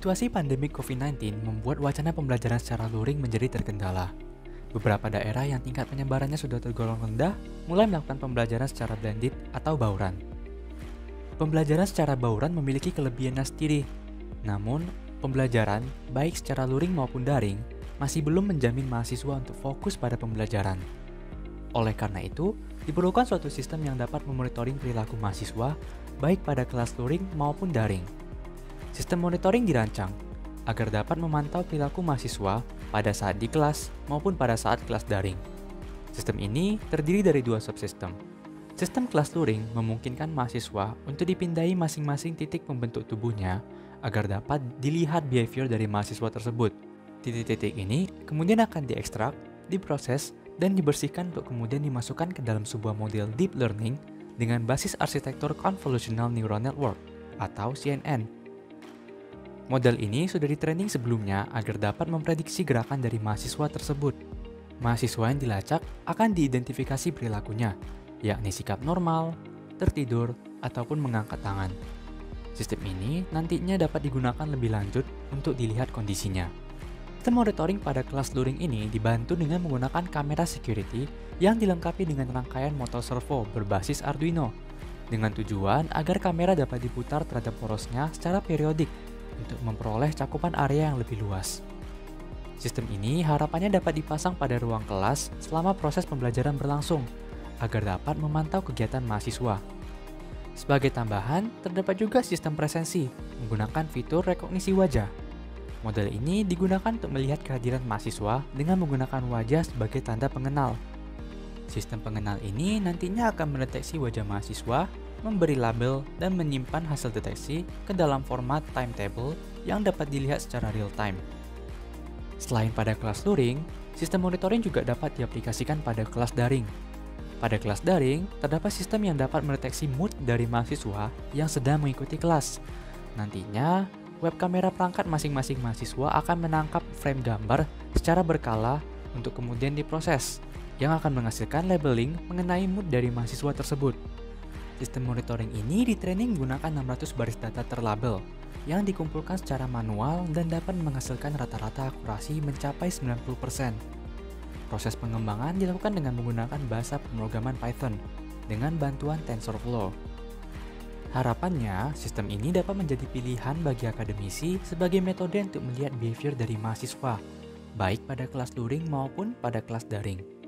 Situasi pandemi COVID-19 membuat wacana pembelajaran secara luring menjadi terkendala. Beberapa daerah yang tingkat penyebarannya sudah tergolong rendah mulai melakukan pembelajaran secara blended atau bauran. Pembelajaran secara bauran memiliki kelebihannya sendiri. Namun, pembelajaran, baik secara luring maupun daring, masih belum menjamin mahasiswa untuk fokus pada pembelajaran. Oleh karena itu, diperlukan suatu sistem yang dapat memonitoring perilaku mahasiswa, baik pada kelas luring maupun daring. Sistem monitoring dirancang agar dapat memantau perilaku mahasiswa pada saat di kelas maupun pada saat kelas daring. Sistem ini terdiri dari dua subsistem. Sistem kelas luring memungkinkan mahasiswa untuk dipindai masing-masing titik pembentuk tubuhnya agar dapat dilihat behavior dari mahasiswa tersebut. Titik-titik ini kemudian akan diekstrak, diproses, dan dibersihkan untuk kemudian dimasukkan ke dalam sebuah model deep learning dengan basis arsitektur Convolutional Neural Network atau CNN. Model ini sudah di-training sebelumnya agar dapat memprediksi gerakan dari mahasiswa tersebut. Mahasiswa yang dilacak akan diidentifikasi perilakunya, yakni sikap normal, tertidur, ataupun mengangkat tangan. Sistem ini nantinya dapat digunakan lebih lanjut untuk dilihat kondisinya. Sistem monitoring pada kelas luring ini dibantu dengan menggunakan kamera security yang dilengkapi dengan rangkaian motor servo berbasis Arduino, dengan tujuan agar kamera dapat diputar terhadap porosnya secara periodik untuk memperoleh cakupan area yang lebih luas. Sistem ini harapannya dapat dipasang pada ruang kelas selama proses pembelajaran berlangsung, agar dapat memantau kegiatan mahasiswa. Sebagai tambahan, terdapat juga sistem presensi menggunakan fitur rekognisi wajah. Model ini digunakan untuk melihat kehadiran mahasiswa dengan menggunakan wajah sebagai tanda pengenal. Sistem pengenal ini nantinya akan mendeteksi wajah mahasiswa, memberi label, dan menyimpan hasil deteksi ke dalam format timetable yang dapat dilihat secara real-time. Selain pada kelas luring, sistem monitoring juga dapat diaplikasikan pada kelas daring. Pada kelas daring, terdapat sistem yang dapat mendeteksi mood dari mahasiswa yang sedang mengikuti kelas. Nantinya, web kamera perangkat masing-masing mahasiswa akan menangkap frame gambar secara berkala untuk kemudian diproses, yang akan menghasilkan labeling mengenai mood dari mahasiswa tersebut. Sistem monitoring ini di-training menggunakan 600 baris data terlabel yang dikumpulkan secara manual dan dapat menghasilkan rata-rata akurasi mencapai 90%. Proses pengembangan dilakukan dengan menggunakan bahasa pemrograman Python dengan bantuan TensorFlow. Harapannya, sistem ini dapat menjadi pilihan bagi akademisi sebagai metode untuk melihat behavior dari mahasiswa, baik pada kelas luring maupun pada kelas daring.